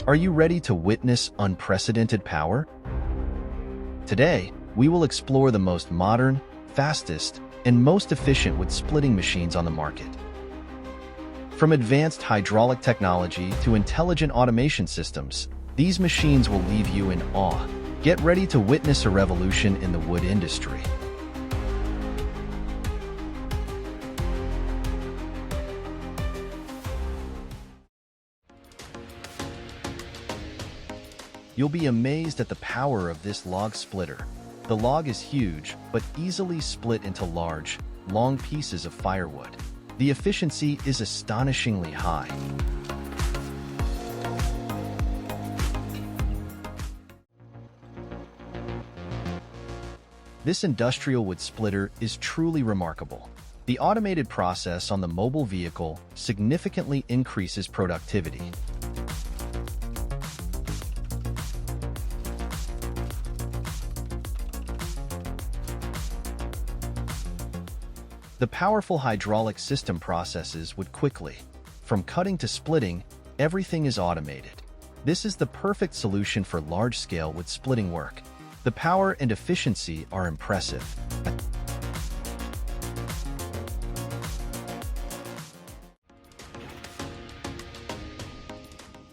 Are you ready to witness unprecedented power? Today, we will explore the most modern, fastest, and most efficient wood splitting machines on the market. From advanced hydraulic technology to intelligent automation systems, these machines will leave you in awe. Get ready to witness a revolution in the wood industry. You'll be amazed at the power of this log splitter. The log is huge, but easily split into large, long pieces of firewood. The efficiency is astonishingly high. This industrial wood splitter is truly remarkable. The automated process on the mobile vehicle significantly increases productivity. The powerful hydraulic system processes wood quickly. From cutting to splitting, everything is automated. This is the perfect solution for large-scale wood splitting work. The power and efficiency are impressive.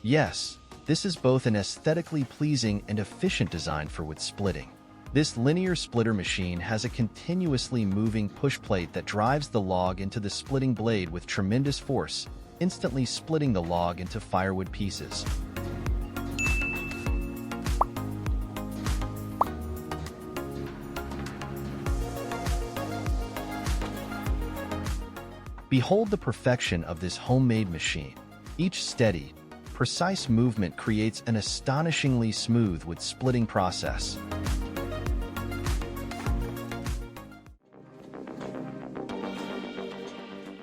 Yes, this is both an aesthetically pleasing and efficient design for wood splitting. This linear splitter machine has a continuously moving push plate that drives the log into the splitting blade with tremendous force, instantly splitting the log into firewood pieces. Behold the perfection of this homemade machine. Each steady, precise movement creates an astonishingly smooth wood splitting process.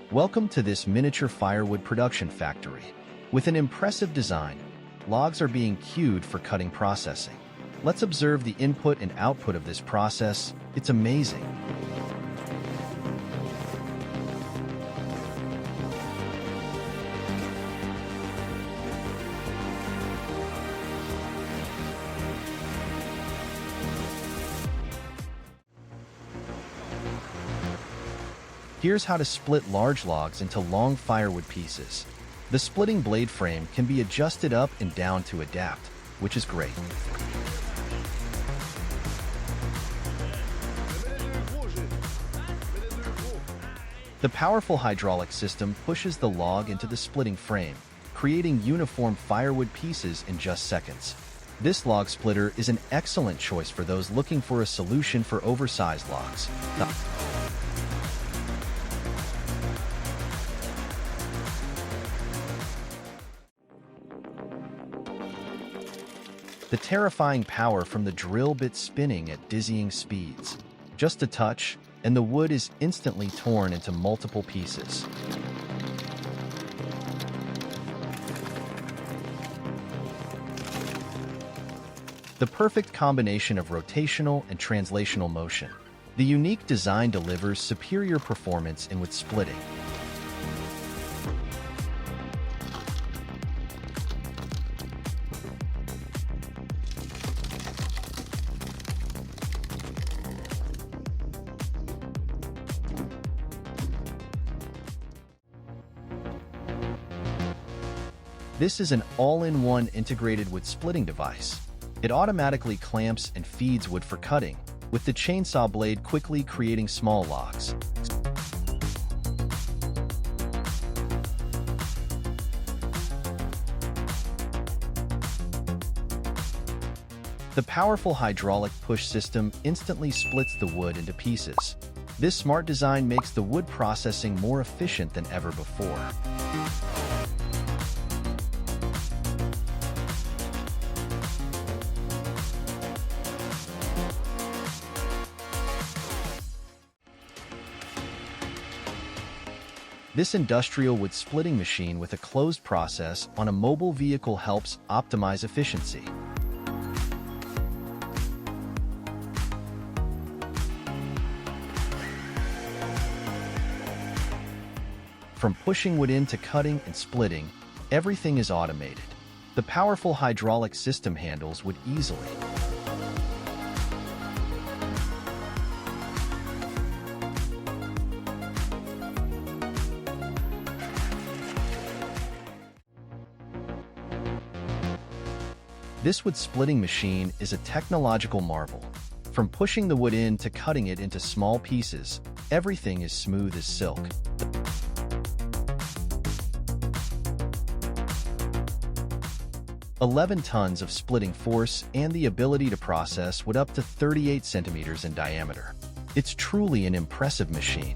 Welcome to this miniature firewood production factory. With an impressive design, logs are being queued for cutting processing. Let's observe the input and output of this process. It's amazing. Here's how to split large logs into long firewood pieces. The splitting blade frame can be adjusted up and down to adapt, which is great. The powerful hydraulic system pushes the log into the splitting frame, creating uniform firewood pieces in just seconds. This log splitter is an excellent choice for those looking for a solution for oversized logs. The terrifying power from the drill bit spinning at dizzying speeds. Just a touch, and the wood is instantly torn into multiple pieces. The perfect combination of rotational and translational motion. The unique design delivers superior performance in wood splitting. This is an all-in-one integrated wood splitting device. It automatically clamps and feeds wood for cutting, with the chainsaw blade quickly creating small logs. The powerful hydraulic push system instantly splits the wood into pieces. This smart design makes the wood processing more efficient than ever before. This industrial wood splitting machine with a closed process on a mobile vehicle helps optimize efficiency. From pushing wood in to cutting and splitting, everything is automated. The powerful hydraulic system handles wood easily. This wood splitting machine is a technological marvel. From pushing the wood in to cutting it into small pieces, everything is smooth as silk. "11 tons of splitting force and the ability to process wood up to 38 centimeters in diameter. It's truly an impressive machine.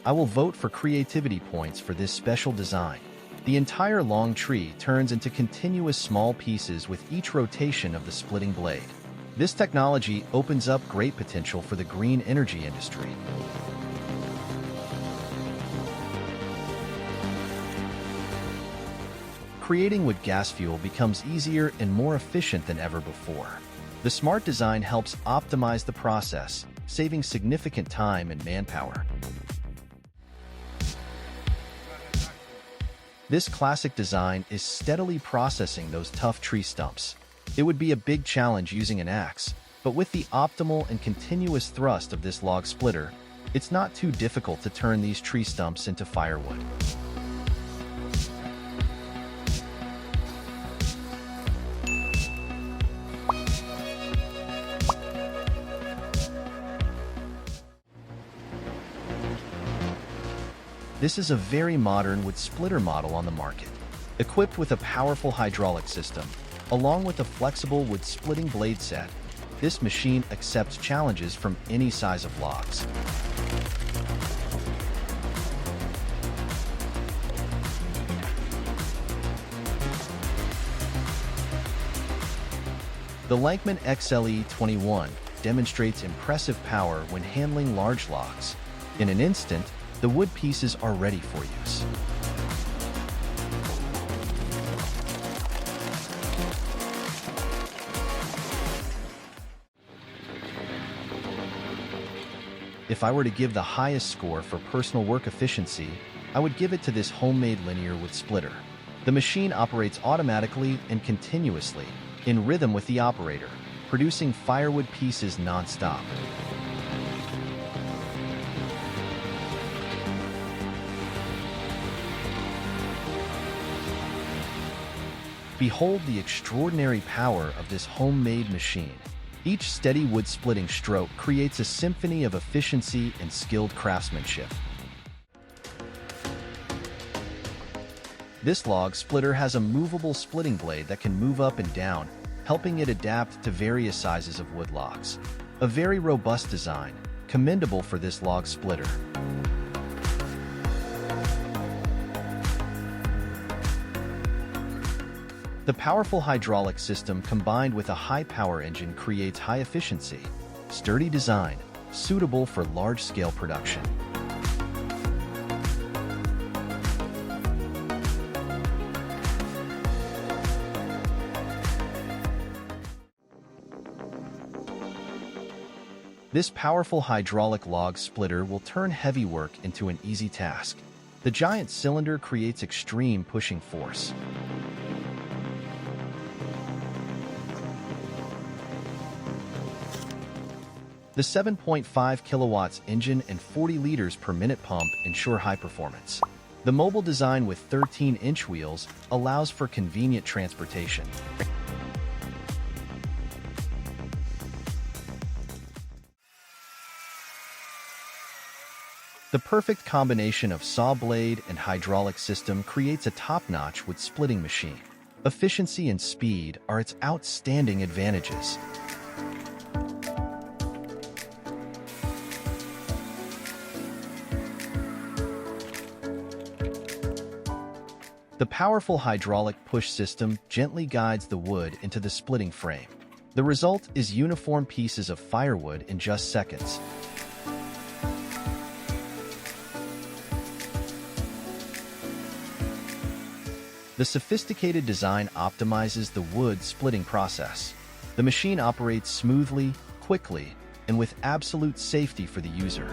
I will vote for creativity points for this special design. The entire long tree turns into continuous small pieces with each rotation of the splitting blade. This technology opens up great potential for the green energy industry. Creating with gas fuel becomes easier and more efficient than ever before. The smart design helps optimize the process, saving significant time and manpower. This classic design is steadily processing those tough tree stumps. It would be a big challenge using an axe, but with the optimal and continuous thrust of this log splitter, it's not too difficult to turn these tree stumps into firewood. This is a very modern wood splitter model on the market. Equipped with a powerful hydraulic system, along with a flexible wood splitting blade set, this machine accepts challenges from any size of logs. The Lankman XLE21 demonstrates impressive power when handling large logs. In an instant, the wood pieces are ready for use. If I were to give the highest score for personal work efficiency, I would give it to this homemade linear wood splitter. The machine operates automatically and continuously, in rhythm with the operator, producing firewood pieces non-stop. Behold the extraordinary power of this homemade machine. Each steady wood splitting stroke creates a symphony of efficiency and skilled craftsmanship. This log splitter has a movable splitting blade that can move up and down, helping it adapt to various sizes of wood logs. A very robust design, commendable for this log splitter. The powerful hydraulic system combined with a high-power engine creates high efficiency, sturdy design, suitable for large-scale production. This powerful hydraulic log splitter will turn heavy work into an easy task. The giant cylinder creates extreme pushing force. The 7.5 kilowatts engine and 40 liters per minute pump ensure high performance. The mobile design with 13-inch wheels allows for convenient transportation. The perfect combination of saw blade and hydraulic system creates a top-notch wood splitting machine. Efficiency and speed are its outstanding advantages. The powerful hydraulic push system gently guides the wood into the splitting frame. The result is uniform pieces of firewood in just seconds. The sophisticated design optimizes the wood splitting process. The machine operates smoothly, quickly, and with absolute safety for the user.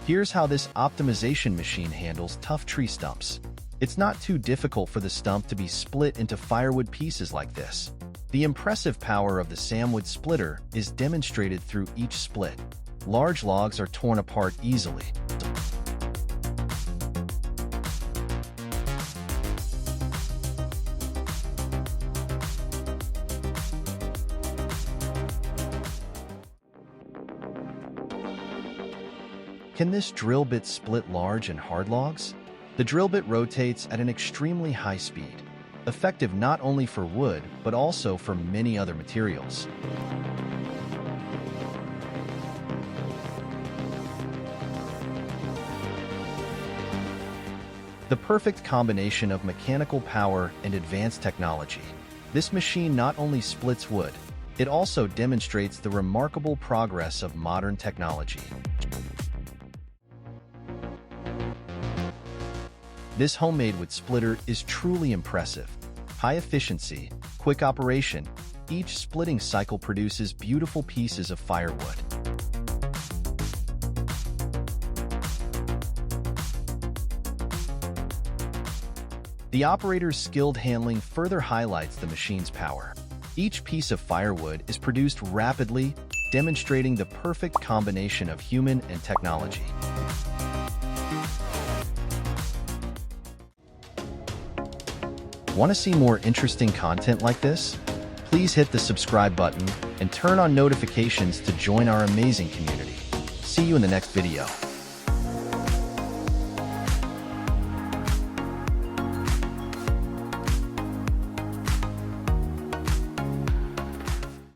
Here's how this optimization machine handles tough tree stumps. It's not too difficult for the stump to be split into firewood pieces like this. The impressive power of the Samwood splitter is demonstrated through each split. Large logs are torn apart easily. Can this drill bit split large and hard logs? The drill bit rotates at an extremely high speed, effective not only for wood, but also for many other materials. The perfect combination of mechanical power and advanced technology. This machine not only splits wood, it also demonstrates the remarkable progress of modern technology. This homemade wood splitter is truly impressive. High efficiency, quick operation, each splitting cycle produces beautiful pieces of firewood. The operator's skilled handling further highlights the machine's power. Each piece of firewood is produced rapidly, demonstrating the perfect combination of human and technology. Want to see more interesting content like this? Please hit the subscribe button and turn on notifications to join our amazing community. See you in the next video.